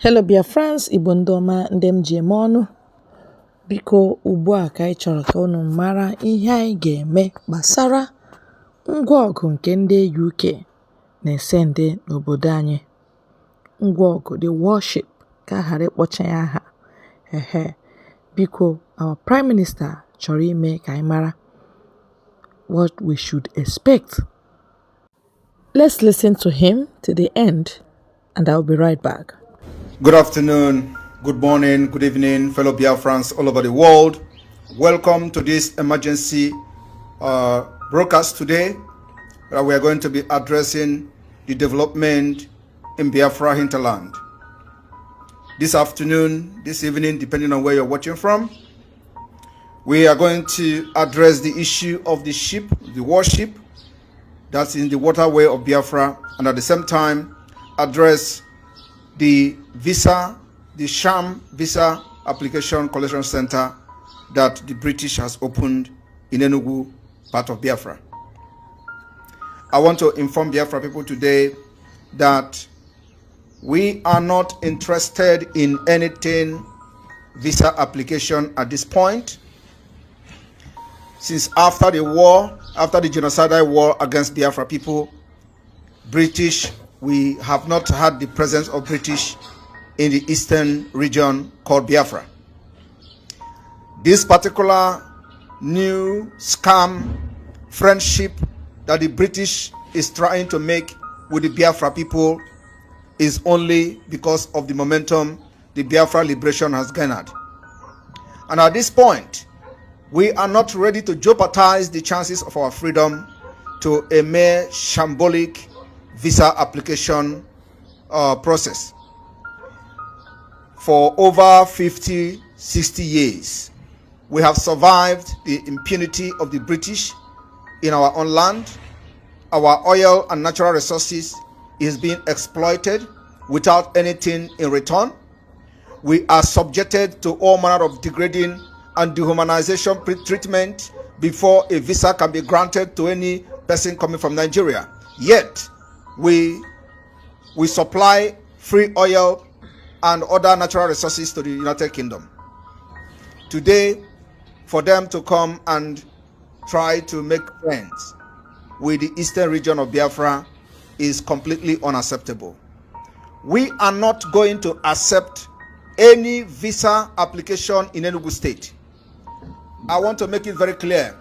Hello Biafrans, Igbo ndị ọma ndị m ji eme ọnụ. Biko ugbu a ka anyị chọrọ ka unu mara ihe anyị ga-eme gbasara ngwa ọgụ nke ndị UK na-ese ndị n'obodo anyị. Ngwa ọgụ the Warship ka a ghara ịkpọcha ya aha. Biko our Prime Minister chọrọ ime ka anyị mara what we should expect. Let's listen to him to the end and I'll be right back. Good afternoon, good morning, good evening, fellow Biafrans all over the world. Welcome to this emergency broadcast today. We are going to be addressing the development in Biafra hinterland. This afternoon, this evening, depending on where you're watching from, we are going to address the issue of the ship, the warship, that's in the waterway of Biafra, and at the same time address the visa, the sham visa application collection center that the British has opened in Enugu, part of Biafra. I want to inform Biafra people today that we are not interested in anything visa application at this point. Since after the war, after the genocidal war against Biafra people, we have not had the presence of British in the eastern region called Biafra. This particular new scam friendship that the British is trying to make with the Biafra people is only because of the momentum the Biafra liberation has garnered. And at this point, we are not ready to jeopardize the chances of our freedom to a mere shambolic visa application process. For over 50, 60 years, we have survived the impunity of the British in our own land. Our oil and natural resources is being exploited without anything in return. We are subjected to all manner of degrading and dehumanization treatment before a visa can be granted to any person coming from Nigeria. Yet, we supply free oil and other natural resources to the United Kingdom. Today, for them to come and try to make friends with the eastern region of Biafra is completely unacceptable. We are not going to accept any visa application in Enugu State. I want to make it very clear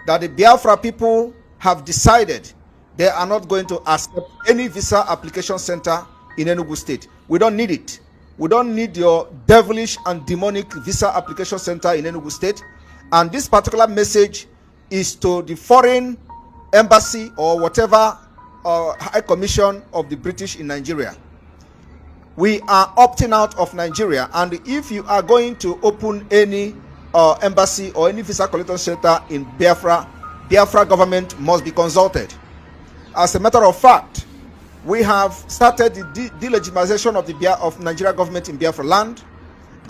that the Biafra people have decided they are not going to accept any visa application center in Enugu State. We don't need it. We don't need your devilish and demonic visa application center in Enugu State. And this particular message is to the foreign embassy or whatever high commission of the British in Nigeria. We are opting out of Nigeria, and if you are going to open any embassy or any visa collection center in Biafra, Biafra government must be consulted. As a matter of fact, we have started the delegitimization of Nigeria government in Biafra land,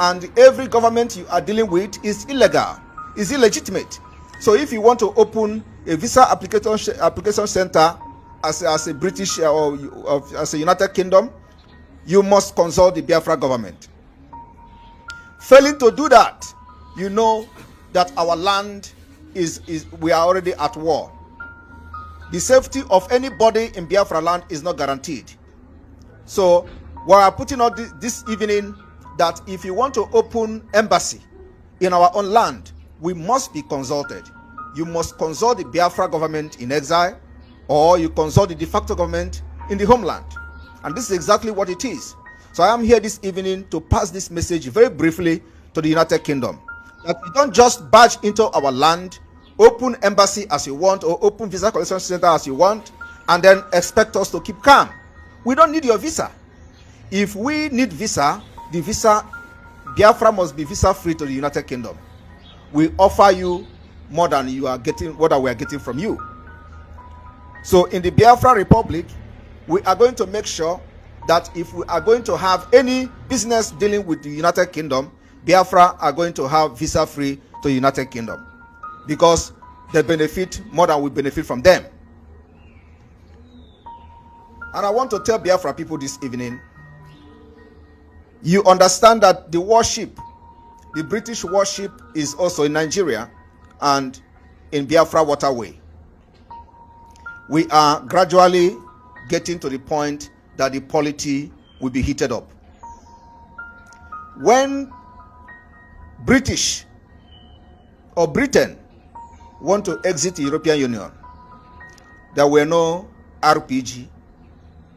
and every government you are dealing with is illegal, is illegitimate. So if you want to open a visa application center as a British or as a United Kingdom, you must consult the Biafra government. Failing to do that, you know that our land we are already at war. The safety of anybody in Biafra land is not guaranteed. So we are putting out this evening that if you want to open embassy in our own land, we must be consulted. You must consult the Biafra government in exile, or you consult the de facto government in the homeland. And this is exactly what it is. So I am here this evening to pass this message very briefly to the United Kingdom, that you don't just barge into our land, open embassy as you want, or open visa collection center as you want, and then expect us to keep calm. We don't need your visa. If we need visa, the visa, Biafra must be visa free to the United Kingdom. We offer you more than you are getting, what we are getting from you. So in the Biafra Republic, we are going to make sure that if we are going to have any business dealing with the United Kingdom, Biafra are going to have visa free to the United Kingdom, because they benefit more than we benefit from them. And I want to tell Biafra people this evening You understand that the warship, the British warship, is also in Nigeria and in Biafra waterway. We are gradually getting to the point that the polity will be heated up. When British or Britain want to exit the European Union, there were no RPG,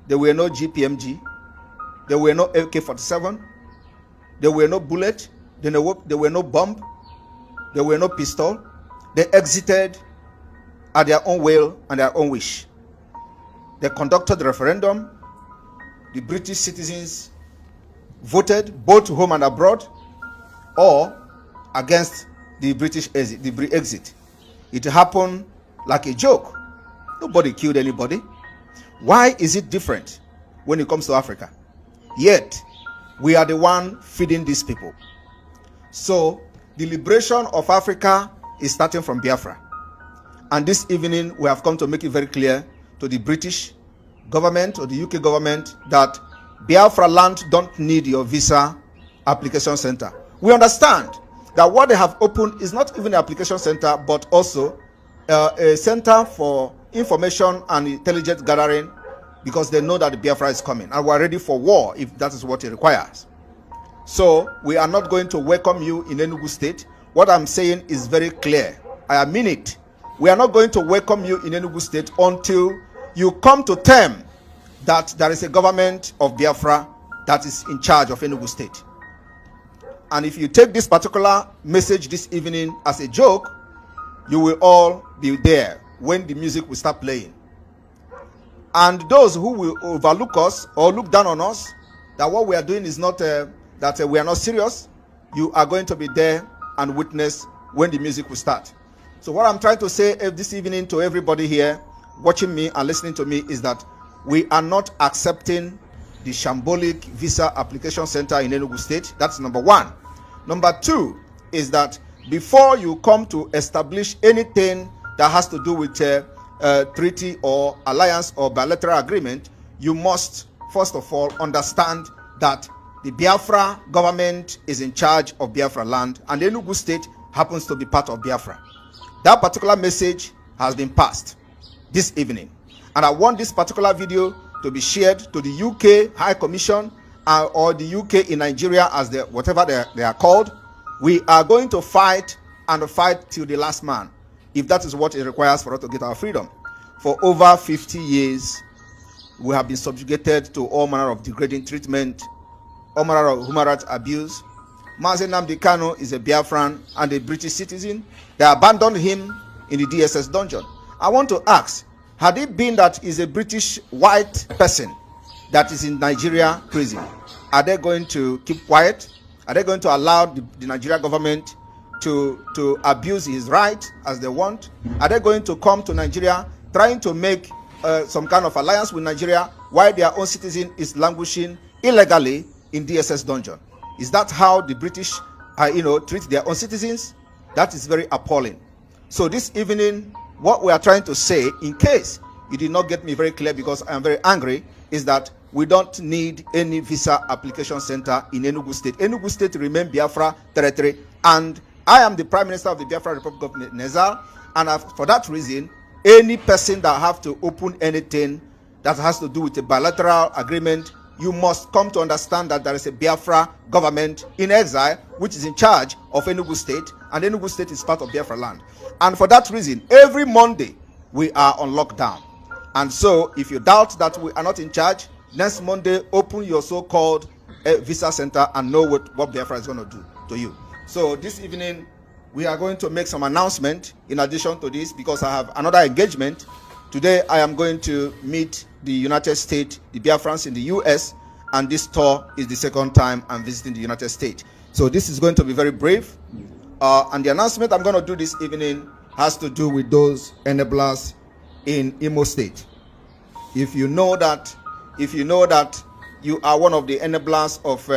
there were no GPMG, there were no AK-47, there were no bullet, there were no bomb, there were no pistol. They exited at their own will and their own wish. They conducted the referendum. The British citizens voted both home and abroad or against the British exit, the Brexit. It happened like a joke. Nobody killed anybody. Why is it different when it comes to Africa? Yet, we are the one feeding these people. So, the liberation of Africa is starting from Biafra. And this evening, we have come to make it very clear to the British government or the UK government that Biafra land don't need your visa application center. We understand that what they have opened is not even an application center, but also a center for information and intelligence gathering, because they know that the Biafra is coming and we're ready for war if that is what it requires. So we are not going to welcome you in Enugu State. What I'm saying is very clear. I mean it. We are not going to welcome you in Enugu State until you come to term that there is a government of Biafra that is in charge of Enugu State. And if you take this particular message this evening as a joke, you will all be there when the music will start playing. And those who will overlook us or look down on us, that what we are doing is not, that we are not serious, you are going to be there and witness when the music will start. So what I'm trying to say this evening to everybody here watching me and listening to me is that we are not accepting the shambolic visa application center in Enugu State. That's number one. Number two is that before you come to establish anything that has to do with treaty or alliance or bilateral agreement, you must first of all understand that the Biafra government is in charge of Biafra land and Enugu State happens to be part of Biafra. That particular message has been passed this evening, and I want this particular video to be shared to the UK High Commission or the UK in Nigeria, as whatever they are called. We are going to fight and fight till the last man, if that is what it requires for us to get our freedom. For over 50 years, we have been subjugated to all manner of degrading treatment, all manner of human rights abuse. Mazi Nnamdi Kanu is a Biafran and a British citizen. They abandoned him in the DSS dungeon. I want to ask, had it been that he's a British white person that is in Nigeria prison, are they going to keep quiet? Are they going to allow the Nigeria government to abuse his right as they want? Are they going to come to Nigeria trying to make some kind of alliance with Nigeria while their own citizen is languishing illegally in DSS dungeon? Is that how the British treat their own citizens? That is very appalling. So this evening, what we are trying to say, in case you did not get me very clear because I am very angry, is that we don't need any visa application center in Enugu State. Enugu State remains Biafra territory, and I am the Prime Minister of the Biafra Republic of Nezal, and for that reason, any person that have to open anything that has to do with a bilateral agreement, you must come to understand that there is a Biafra government in exile which is in charge of Enugu State, and Enugu State is part of Biafra land. And for that reason, every Monday we are on lockdown. And so if you doubt that we are not in charge, next Monday open your so-called visa center and know what Biafra is going to do to you. So this evening we are going to make some announcement in addition to this, because I have another engagement. Today I am going to meet the United States, the Biafrans in the US, and this tour is the second time I'm visiting the United States. So this is going to be very brave. And the announcement I'm going to do this evening has to do with those enablers in Imo State. If you know that you are one of the enablers of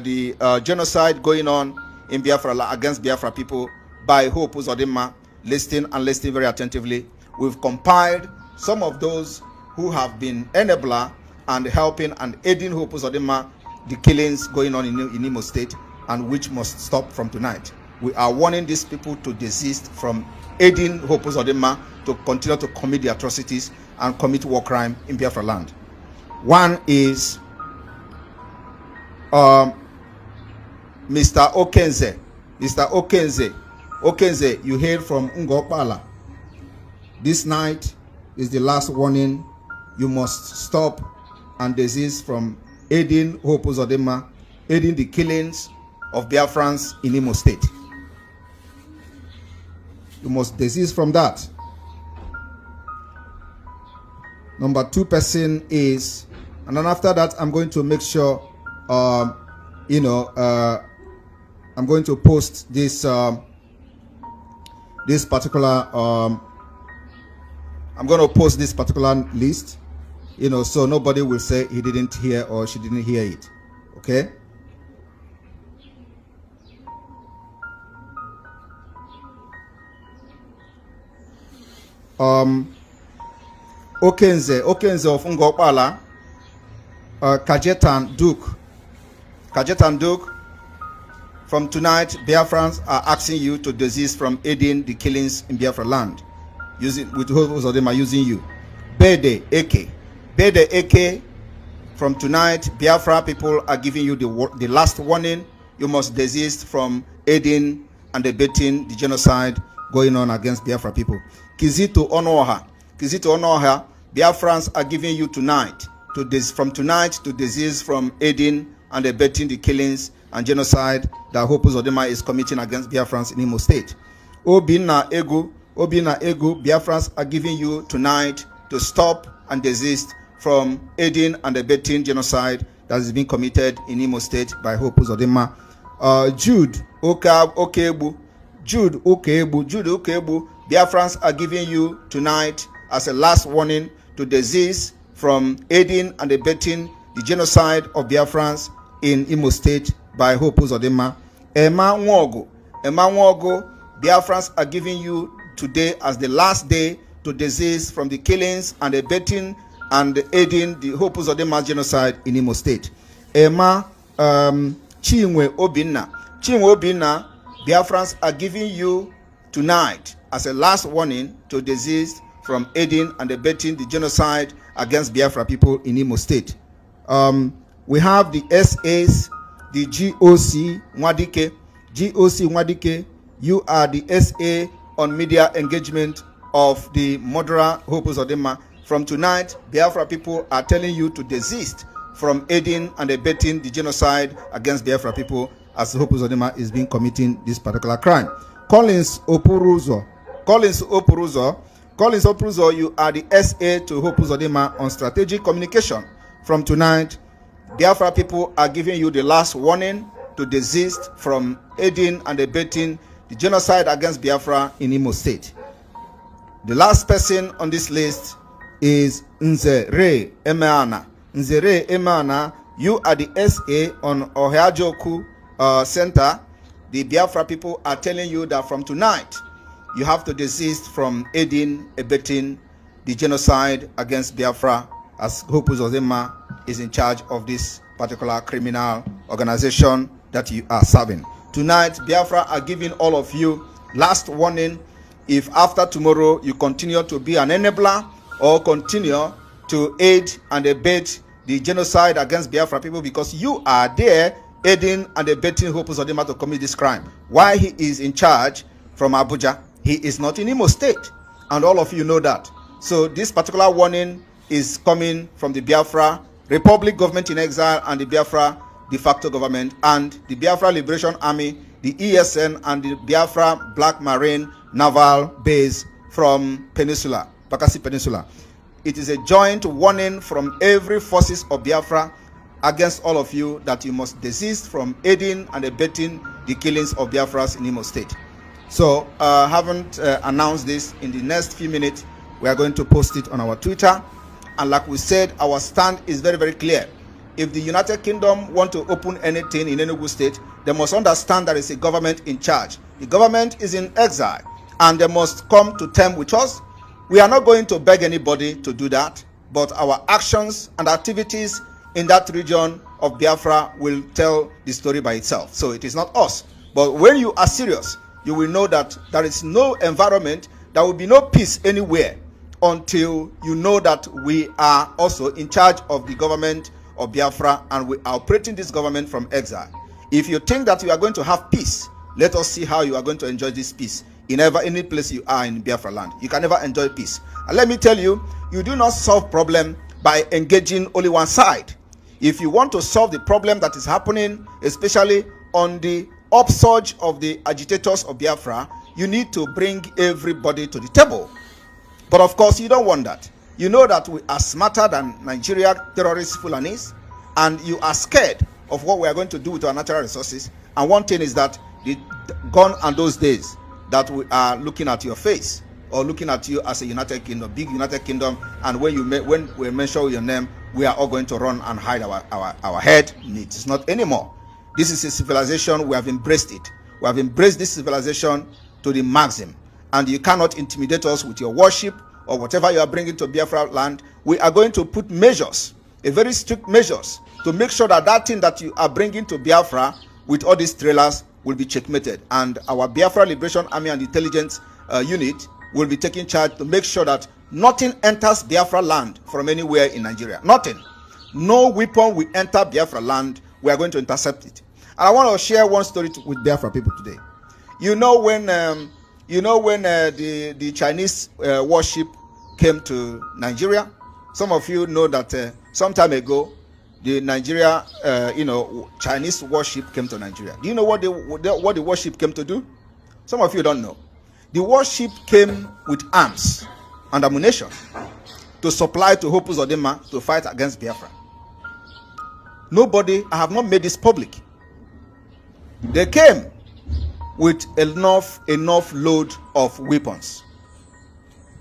the genocide going on in Biafra against Biafra people by Hope Uzodinma, listening very attentively. We've compiled some of those who have been enabler and helping and aiding Hope Uzodinma the killings going on in Imo State, and which must stop from tonight. We are warning these people to desist from aiding Hope Uzodinma to continue to commit the atrocities and commit war crime in Biafra land. One is Mr. Okenze. Mr. Okenze, you hail from Ngokpala. This night is the last warning. You must stop and desist from aiding Hope Uzodinma, aiding the killings of Biafrans in Imo State. You must desist from that. Number 2 person is, and then after that, I'm going to make sure, I'm going to post this this particular I'm going to post this particular list, so nobody will say he didn't hear or she didn't hear it. Okay. Okenze of Ngokpala, Kajetan Duke, from tonight, Biafrans are asking you to desist from aiding the killings in Biafra land, with Hope Uzodinma using you. Bede Eke, from tonight, Biafra people are giving you the last warning. You must desist from aiding and abetting the genocide going on against Biafra people. Kizito Onoha, Biafrans are giving you tonight from tonight to desist from aiding and abetting the killings and genocide that Hope Uzodinma is committing against Biafrans in Imo State. Obina Egu, Biafrans are giving you tonight to stop and desist from aiding and abetting genocide that is being committed in Imo State by Hope Uzodinma. Jude Okebu, Biafrans are giving you tonight as a last warning to desist from aiding and abetting the genocide of Biafrans in Imo State by Hope Uzodinma. Emma Nwogo, Biafrans are giving you today as the last day to desist from the killings and abetting and aiding the Hope Uzodinma genocide in Imo State. Emma Chinwe Obinna, Biafrans are giving you tonight as a last warning to desist from aiding and abetting the genocide against Biafra people in Imo State. We have the SAs, the GOC Nwadike, you are the SA on media engagement of the murderer Hope Uzodinma. From tonight, Biafra people are telling you to desist from aiding and abetting the genocide against Biafra people as Hope Uzodinma is being committing this particular crime. Collins Opuruzo, you are the SA to Hope Uzodinma on strategic communication. From tonight, Biafra people are giving you the last warning to desist from aiding and abetting the genocide against Biafra in Imo State. The last person on this list is Nzere Emeana. You are the SA on Ohajoku Center. The Biafra people are telling you that from tonight, you have to desist from aiding, abetting the genocide against Biafra, as Hope Uzodinma is in charge of this particular criminal organization that you are serving. Tonight, Biafra are giving all of you last warning. If after tomorrow you continue to be an enabler or continue to aid and abet the genocide against Biafra people, because you are there aiding and abetting Hope Uzodinma to commit this crime, while he is in charge from Abuja, he is not in Imo State, and all of you know that. So this particular warning is coming from the Biafra Republic government in exile and the Biafra de facto government and the Biafra Liberation Army, the ESN, and the Biafra Black Marine Naval Base from Peninsula, Bakassi Peninsula. It is a joint warning from every forces of Biafra against all of you that you must desist from aiding and abetting the killings of Biafras in Imo State. So, haven't announced this. In the next few minutes, we are going to post it on our Twitter. And like we said, our stand is very, very clear. If the United Kingdom want to open anything in Enugu State, they must understand there is a government in charge. The government is in exile, and they must come to terms with us. We are not going to beg anybody to do that, but our actions and activities in that region of Biafra will tell the story by itself. So it is not us. But when you are serious, you will know that there is no environment, there will be no peace anywhere until you know that we are also in charge of the government of Biafra and we are operating this government from exile. If you think that you are going to have peace, let us see how you are going to enjoy this peace in any place you are in Biafra land. You can never enjoy peace. And let me tell you, you do not solve problem by engaging only one side. If you want to solve the problem that is happening, especially on the upsurge of the agitators of Biafra, you need to bring everybody to the table. But of course, you don't want that. You know that we are smarter than Nigeria terrorist Fulanis, and you are scared of what we are going to do with our natural resources. And one thing is that gone are those days that we are looking at your face or looking at you as a United Kingdom, big United Kingdom, and when we mention your name, we are all going to run and hide our head. It is not anymore. This is a civilization. We have embraced it. We have embraced this civilization to the maximum, and you cannot intimidate us with your worship or whatever you are bringing to Biafra land. We are going to put measures, a very strict measures, to make sure that that thing that you are bringing to Biafra with all these trailers will be checkmated, and our Biafra Liberation Army and Intelligence Unit will be taking charge to make sure that nothing enters Biafra land from anywhere in Nigeria. Nothing. No weapon will enter Biafra land. We are going to intercept it. And I want to share one story with Biafra people today. You know when the Chinese warship came to Nigeria. Some of you know that some time ago, the Nigeria, Chinese warship came to Nigeria. Do you know what the warship came to do? Some of you don't know. The warship came with arms and ammunition to supply to Hope Uzodinma to fight against Biafra. I have not made this public. They came with enough load of weapons,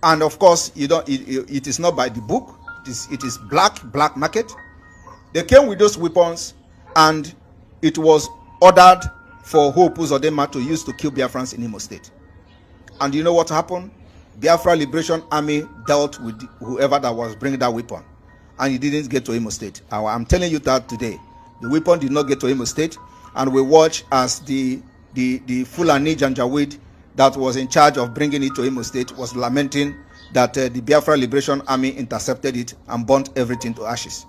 and of course, it is not by the book. It is black market. They came with those weapons, and it was ordered for Hope Uzodinma to use to kill Biafrans in Imo State. And you know what happened? Biafra Liberation Army dealt with whoever that was bringing that weapon, and it didn't get to Imo State. I'm telling you that today, the weapon did not get to Imo State, and we watch as the Fulani Janjaweed that was in charge of bringing it to Imo State was lamenting that the Biafra Liberation Army intercepted it and burnt everything to ashes.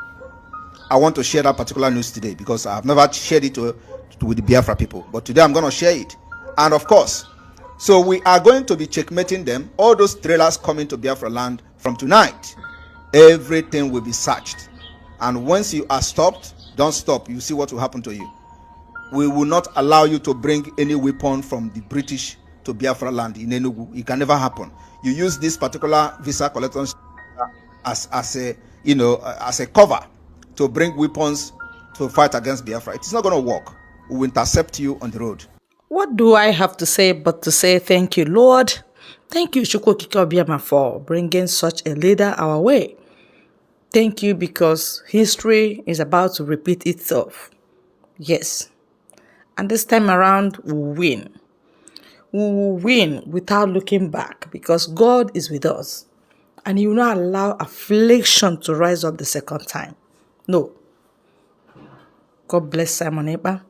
I want to share that particular news today because I have never shared it with the Biafra people, but today I'm going to share it. And of course, so we are going to be checkmating them. All those trailers coming to Biafra land from tonight, everything will be searched. And once you are stopped, don't stop. You see what will happen to you. We will not allow you to bring any weapon from the British to Biafra land in Enugu. It can never happen. You use this particular visa collection as a cover to bring weapons to fight against Biafra. It is not going to work. We will intercept you on the road. What do I have to say but to say thank you, Lord? Thank you, Chukwukike Obiama, for bringing such a leader our way. Thank you because history is about to repeat itself. Yes. And this time around, we'll win. We will win without looking back because God is with us. And He will not allow affliction to rise up the second time. No. God bless Simon Ekpa.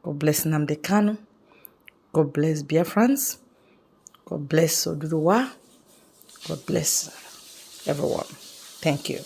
God bless Nnamdi Kanu. God bless Biafrans. God bless Oduduwa. God bless everyone. Thank you.